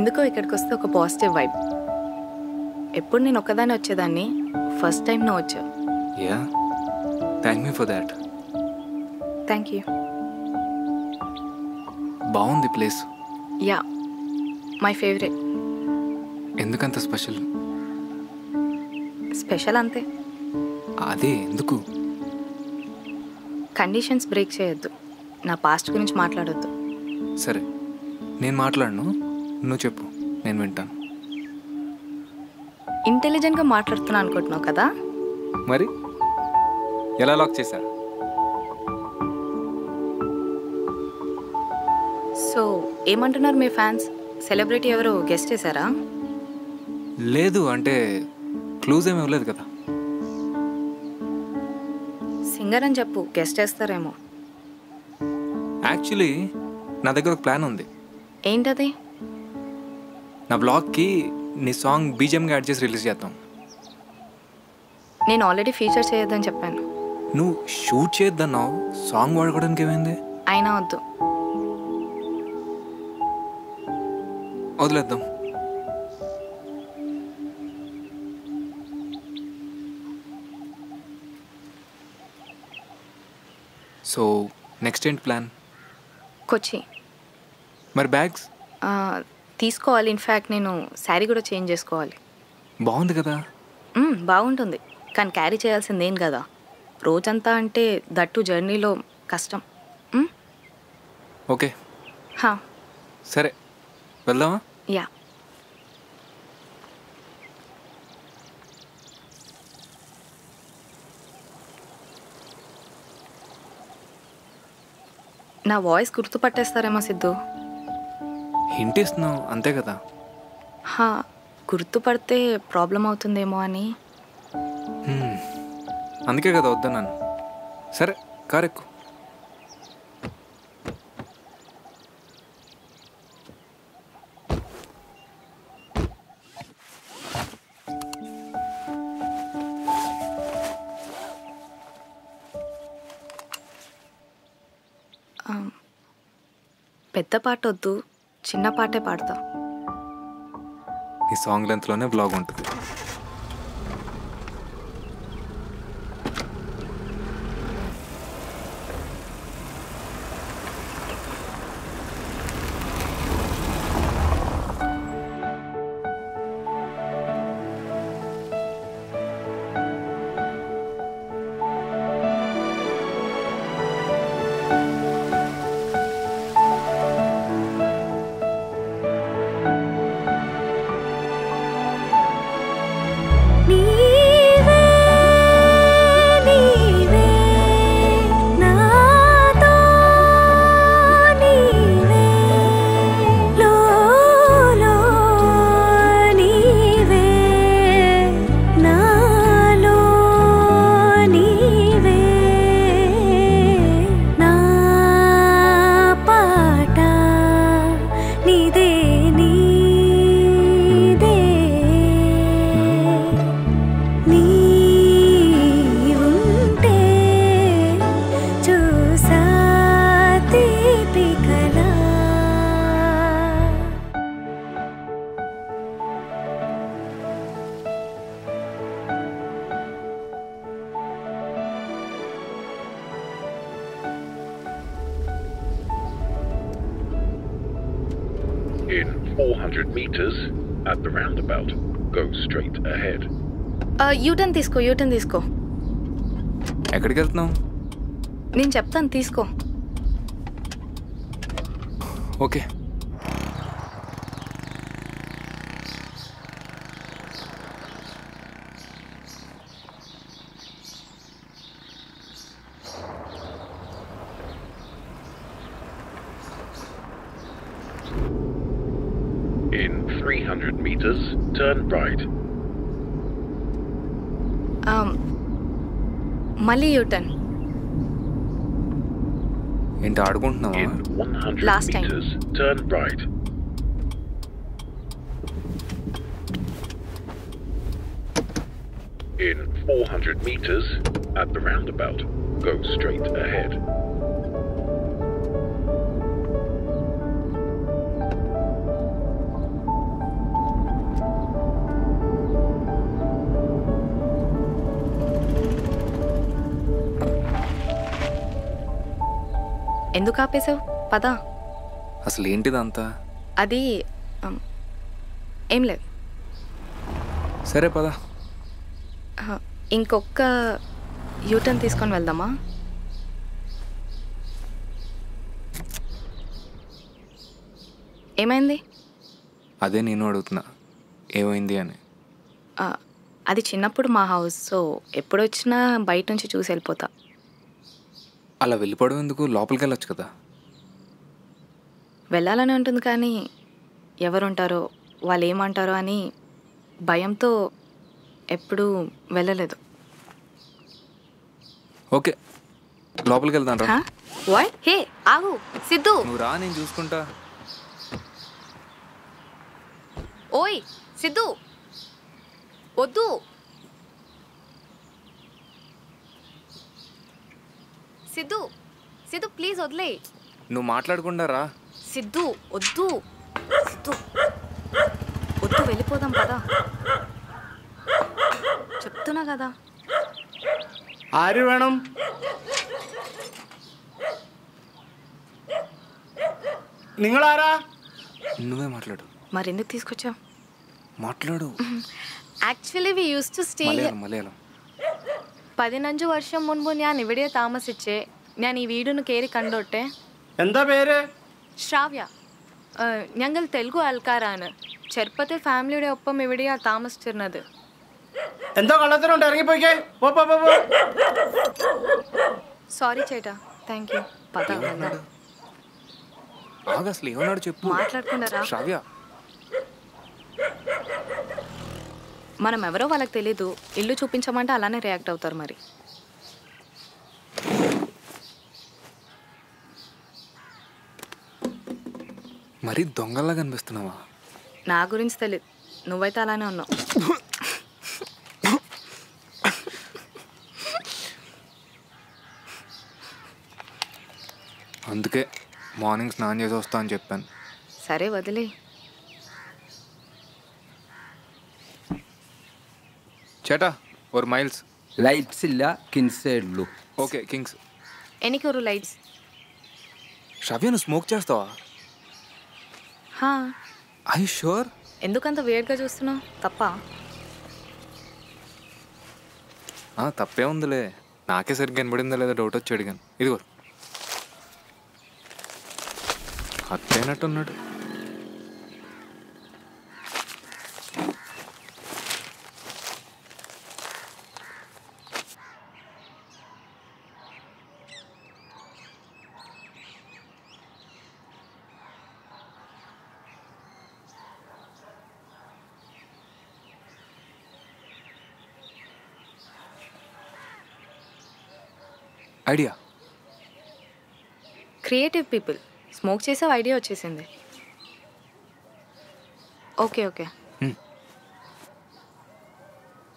ఎందుకో ఇక్కడికి వస్తే ఒక పాజిటివ్ వైబ్. ఎప్పుడు నేను ఒక్కదాన్ని వచ్చేదాన్ని, ఫస్ట్ టైం నువ్వు వచ్చావు. Yeah, thank me for that. Thank you. బాగుంది ప్లేస్. Yeah, my favourite. ఎందుకంత స్పెషల్? స్పెషల్ అంతే. అదే ఎందుకు? కండిషన్స్ బ్రేక్ చేయొద్దు, నా పాస్ట్ గురించి మాట్లాడొద్దు. సరే, నేను మాట్లాడను, నువ్వు చెప్పు, నేను వింటాను. ఇంటెలిజెంట్గా మాట్లాడుతున్నా అనుకుంటున్నావు కదా? మరి ఎలా లాక్ చేశా? సో ఏమంటున్నారు మీ ఫ్యాన్స్? సెలబ్రిటీ ఎవరు గెస్ట్ చేశారా? లేదు, అంటే క్లూజ్ ఏమి ఇవ్వలేదు కదా. సింగర్ అని చెప్పు, గెస్ట్ చేస్తారేమో. యాక్చువల్లీ నా దగ్గర ఒక ప్లాన్ ఉంది. ఏంటది? నా బ్లాగ్కి నీ సాంగ్ బీజిఎంగా యాడ్ చేసి రిలీజ్ చేద్దాం. నేను ఆల్రెడీ ఫీచర్ చేయొద్దని చెప్పాను. నువ్వు షూట్ చేయొద్దన్నావు, సాంగ్ వాడుకోవడానికి ఏమైంది? అయినా వద్దు. వదిలేద్దాం. సో నెక్స్ట్ ఏంటి ప్లాన్? కొచ్చి. మరి బ్యాగ్స్ తీసుకోవాలి. ఇన్ఫ్యాక్ట్ నేను శారీ కూడా చేంజ్ చేసుకోవాలి. బాగుంది కదా? బాగుంటుంది, కానీ క్యారీ చేయాల్సింది ఏం కదా. రోజంతా అంటే దట్టు జర్నీలో కష్టం. ఓకే, సరే వెళ్దామా? యా. నా వాయిస్ గుర్తుపట్టేస్తారేమో సిద్ధు. హింట్ ఇస్తున్నావు అంతే కదా. గుర్తుపడితే ప్రాబ్లం అవుతుందేమో అని. అందుకే కదా వద్దన్నాను. సరే, కారెక్కు. పెద్ద పాట వద్దు, చిన్న పాటే పాడతా. ఈ సాంగ్ లెంత్లోనే బ్లాగ్ ఉంటుంది. In 400 meters at the roundabout, go straight ahead. U turn తీసుకో, యూటర్న్ తీసుకో. ఎక్కడికి వెళ్తున్నావు? నేను చెప్తాను, తీసుకో. Okay. In 300 meters, turn right. మళ్ళీ యూటర్న్. ఏంటి ఆడుకుంటున్నావా? In 100 Last time. meters, turn right. In 400 meters at the roundabout, go straight ahead. ఎందుకు ఆపేసావు? పద. అసలు ఏంటిదంతా? అది ఏం లేదు. సరే పద. ఇంకొక యూటర్న్ తీసుకొని వెళ్దామా? ఏమైంది? అదే నేను అడుగుతున్నా, ఏమైంది అని. అది చిన్నప్పుడు మా హౌస్, సో ఎప్పుడు వచ్చినా బయట నుంచి చూసి వెళ్ళిపోతా. అలా వెళ్ళిపోవడం ఎందుకు? లోపలికి వెళ్ళొచ్చు కదా. వెళ్ళాలని ఉంటుంది కానీ ఎవరుంటారో వాళ్ళు ఏమంటారో అని భయంతో ఎప్పుడూ వెళ్ళలేదు. ఓకే, లోపలికి వెళ్దాం రా. వాయ్ హే ఆగు సిద్ధు. నువ్వు రా, నేను చూసుకుంటా. ఓయ్ సిద్ధు వద్దు. సిద్ధు సిద్ధు ప్లీజ్ వదిలే. నువ్వు మాట్లాడకుండా రా. సిద్ధు వద్దు. సిద్ధు వద్దు, వెళ్ళిపోదాం పదా. చెప్తున్నా కదా. ആര് വേണം? നിങ്ങളാരാ? నువ్వే మాట్లాడు. మరెందుకు తీసుకొచ్చావు? మాట్లాడు. Actually we use to stay. Malayalam 15 വർഷം മുൻപ് ഞാൻ ഇവിടെ താമസിച്ചേ. ഞാൻ ഈ വീടിന് കയറി കണ്ടോട്ടെ. എന്താ പേര്? ശ്രാവ്യ. ഞങ്ങൾ തെലുഗു ആൾക്കാരാണ്. ചെറുപ്പത്തിൽ ഫാമിലിയുടെ ഒപ്പം ഇവിടെയാണ് താമസിച്ചിരുന്നത്. എന്തോ കള്ളത്തരമുണ്ട്, ഇറങ്ങിപ്പോയിക്കേ. പോ പോ പോ. సారీ చేటా. Thank you. పద వెళ్దాం. ఆగు, అసలు ఏమన్నాడు చెప్పు. మాట్లాడుకున్నారా? శ్రావ్య, మనం ఎవరో వాళ్ళకి తెలీదు. ఇల్లు చూపించమంటే అలానే రియాక్ట్ అవుతారు. మరి మరీ దొంగల్లా కనిపిస్తున్నావా? నా గురించి తెలియదు, నువ్వైతే అలానే ఉన్నావు. అందుకే మార్నింగ్ స్నానం చేసి వస్తా అని చెప్పాను. సరే వదిలే. ചേട്ടാ ഒരു മൈൽസ്. ലൈറ്റ്സ് ഇല്ല, കിൻസേ ഉള്ളൂ. Okay kings. ఎనికొరు లైట్స్. శ్రావ్య, నువ్వు స్మోక్ చేస్తావా? I sure? ఎందుకంత వేడిగా చూస్తున్నావు? తప్ప? తప్పే ఉందిలే. నాకే సరిగ్గా కనబడిందా లేదా డౌట్ వచ్చి అడిగాను. ఇదిగో అట్టయినట్టున్నాడు. ఐడియా. Creative people. స్మోక్ చేసావు, ఐడియా వచ్చేసింది. Okay okay.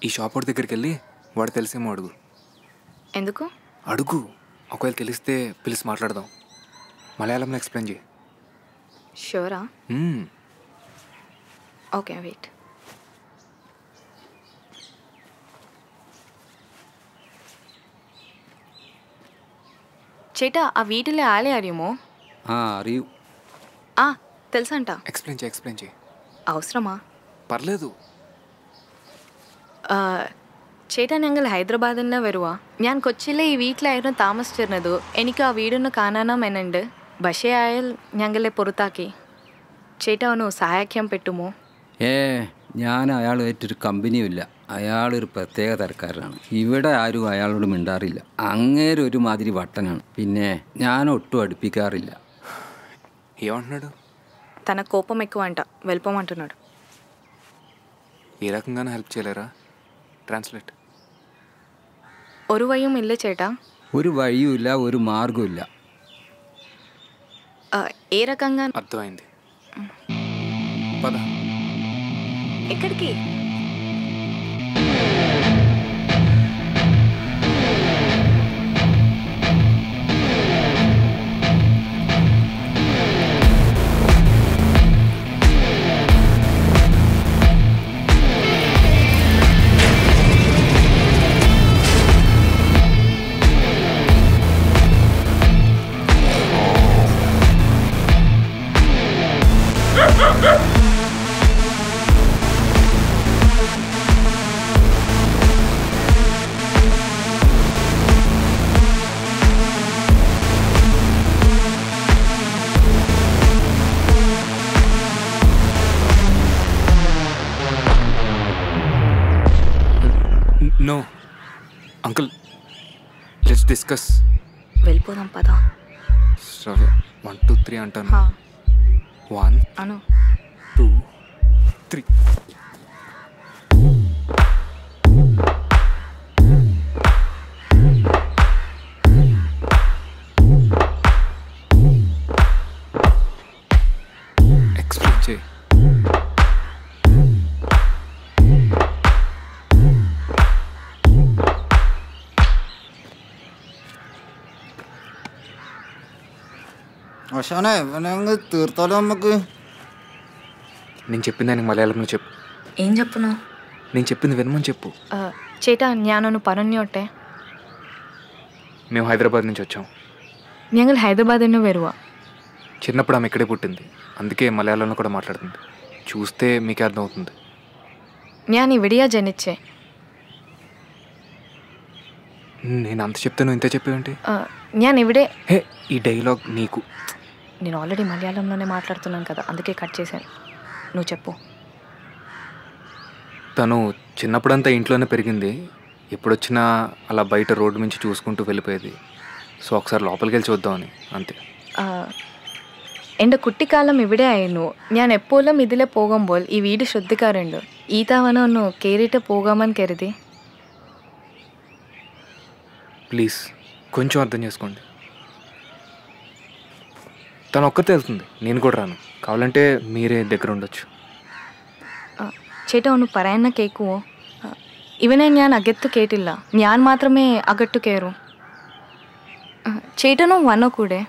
ఈ షాప్ వాడి దగ్గరికి వెళ్ళి వాడు తెలిసేమో అడుగు. ఎందుకు? అడుగు, ఒకవేళ తెలిస్తే పిలిచి మాట్లాడదాం. మలయాళంలో ఎక్స్ప్లెయిన్ చేయి. షూరా? Okay wait. ചേട്ടാ ആ വീട്ടിലെ ആളെ അറിയുമോ? അറിയൂ. తెలుసంట. ఎక్స్ప్లెయిన్ చేయి. అవసరమా? పర్లేదు. ചേട്ടാ ഞങ്ങൾ ഹൈദരാബാദിൽ നിന്ന് വരുവാ. ഞാൻ കൊച്ചിയിലെ ഈ വീട്ടിലായിരുന്നു താമസിച്ചിരുന്നത്. എനിക്ക് ആ വീടൊന്ന് കാണണമെന്നുണ്ട്. പക്ഷേ അയാൾ ഞങ്ങളെ പുറത്താക്കി. ചേട്ടാ ഒന്ന് സഹായിക്കാൻ പറ്റുമോ? ഞാൻ അയാളുമായിട്ടൊരു കമ്പനിയുമില്ല. അയാളൊരു പ്രത്യേക തരക്കാരനാണ്. ഇവിടെ ആരും അയാളോട് മിണ്ടാറില്ല. അങ്ങേരെ ഒരുമാതിരി വട്ടനാണ്. പിന്നെ ഞാൻ ഒട്ടും അടുപ്പിക്കാറില്ല. ఏమంటున్నాడు? తన కోపం ఎక్కువ అంట, వెళ్ళిపోమంటున్నాడు. ఏ రకంగానే హెల్ప్ చేయలేరా? ట్రాన్స్లేట్. ഒരു വഴിയും ഇല്ല ചേട്ടാ. ഒരു വഴിയുമില്ല, ഒരു మార్గంല്ല. ఏ రకంగా? అర్థమైంది. పద. ఎక్కడికి? డిస్కస్. వెళ్ళిపోదాం పదా. శ్రవ్య 1 2 3 అంటాను. 1 అను 2 3. ఎక్స్ప్లెయిన్ చేయి. അവസാനം എവനങ്ങ് തീർത്താലോ നമുക്ക്. నేను చెప్పింది ఆయనకి మలయాళంలో చెప్పు. ఏం చెప్పును? నేను చెప్పింది వినమని చెప్పు. ചേട്ടാ ഞാനൊന്ന് പറഞ്ഞോട്ടെ. మేము హైదరాబాద్ నుంచి వచ్చాం. ഞങ്ങൾ ഹൈദരാബാദിൽ നിന്ന് വരുവാ. చిన్నప్పుడు ఆమె ఇక్కడే పుట్టింది, అందుకే మలయాళంలో కూడా మాట్లాడుతుంది. చూస్తే మీకే అర్థమవుతుంది. ഞാൻ ഇവിടെയാ ജനിച്ചേ. నేను అంత చెప్తాను ఇంత చెప్పేవంటి? ഞാൻ ഇവിടെ. హే, ఈ డైలాగ్ నీకు. నేను ఆల్రెడీ మలయాళంలోనే మాట్లాడుతున్నాను కదా, అందుకే కట్ చేశాను. నువ్వు చెప్పు. తను చిన్నప్పుడంతా ఇంట్లోనే పెరిగింది. ఎప్పుడొచ్చినా అలా బయట రోడ్డు నుంచి చూసుకుంటూ వెళ్ళిపోయేది. సో ఒకసారి లోపలికి వెళ్ళి చూద్దామని, అంతే. എൻ്റെ കുട്ടിക്കാലം ഇവിടെ ആയിരുന്നു. ഞാൻ എപ്പോഴും ഇതിലെ പോകുമ്പോൾ ഈ വീട് ശ്രദ്ധിക്കാറുണ്ട്. ഈ തവണ ഒന്ന് കയറിയിട്ട് പോകാമെന്ന് കരുതി. ప్లీజ్ కొంచెం అర్థం చేసుకోండి. తను ఒక్కతే వెళ్తుంది, నేను కూడా రాను. కావాలంటే మీరే దగ్గర ఉండొచ్చు. ചേട്ടാ ഒന്ന് പറയുന്ന കേൾക്കുമോ? ഇവനെ ഞാൻ അകത്ത് കേട്ടില്ല. ഞാൻ മാത്രമേ അകത്ത് കയറൂ. ചേട്ടനും വന്നോ കൂടെ?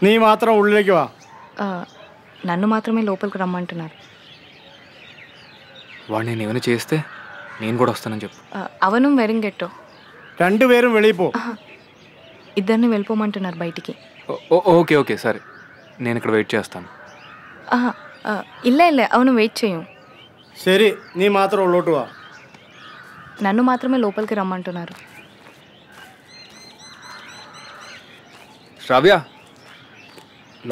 നീ മാത്രം ഉള്ളിലേക്ക് വാ. నన్ను మాత్రమే లోపలికి రమ్మంటున్నారు. వాడు నేను ఏమైనా చేస్తే నేను కూడా వస్తానని చెప్పు. అవനും వెరం గెట్టో. രണ്ടുപേരും വെളിയിൽ പോ. ఇద్దరిని వెళ్ళిపోమంటున్నారు బయటికి. ఓకే ఓకే సరే, నేను ఇక్కడ వెయిట్ చేస్తాను. ఇల్ల ఇల్ల అవును వెయిట్ చేయం. ശരി, നീ മാത്രം ഉള്ളോട്ട് വാ. నన్ను మాత్రమే లోపలికి రమ్మంటున్నారు. శ్రావ్య,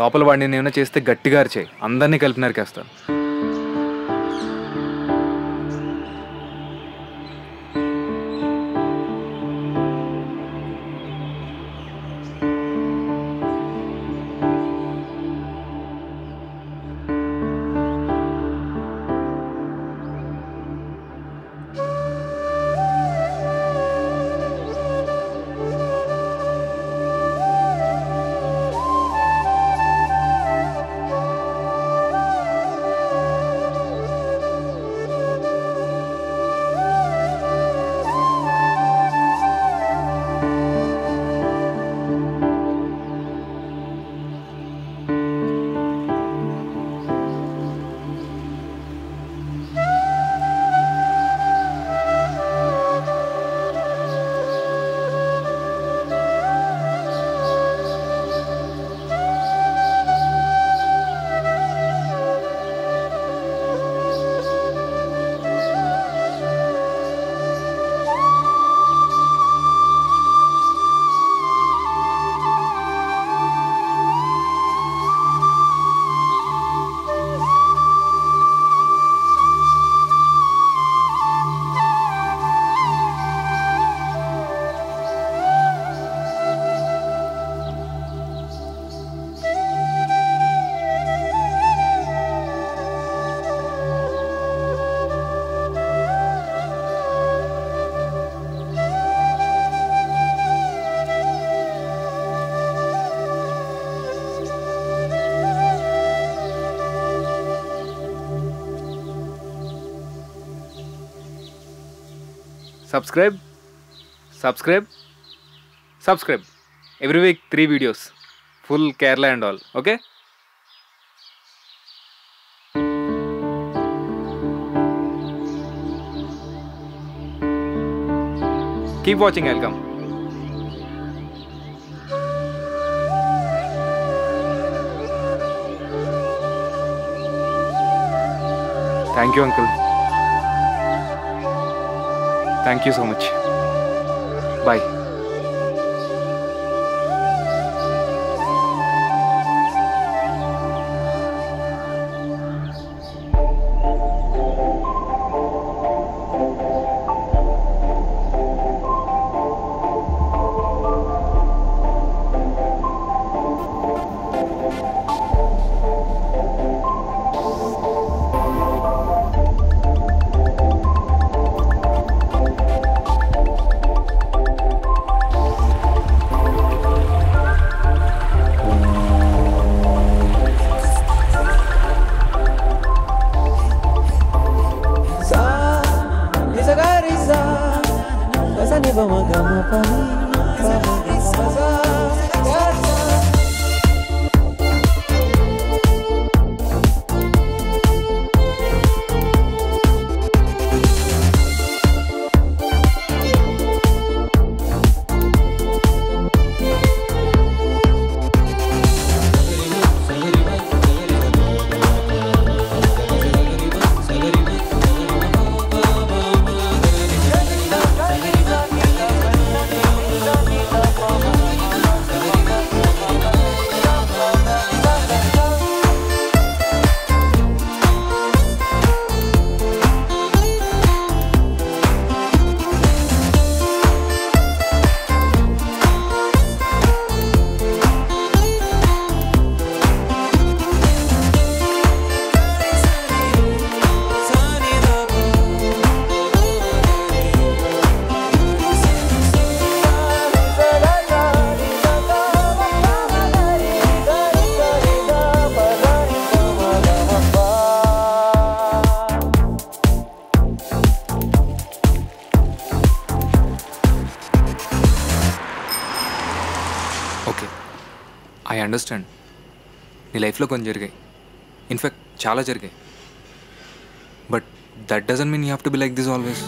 లోపల వాడిని నేను ఏమైనా చేస్తే గట్టిగా అరిచేయి, అందరినీ కలిపి నరికేస్తాను. Subscribe. Every week 3 videos. Full Kerala and all. Okay? Keep watching, I'll come. Thank you, uncle. Thank you so much. Bye. Okay, I understand. నీ లైఫ్లో కొన్ని జరిగాయి, ఇన్ఫ్యాక్ట్ చాలా జరిగాయి. But that doesn't mean you have to be like this always.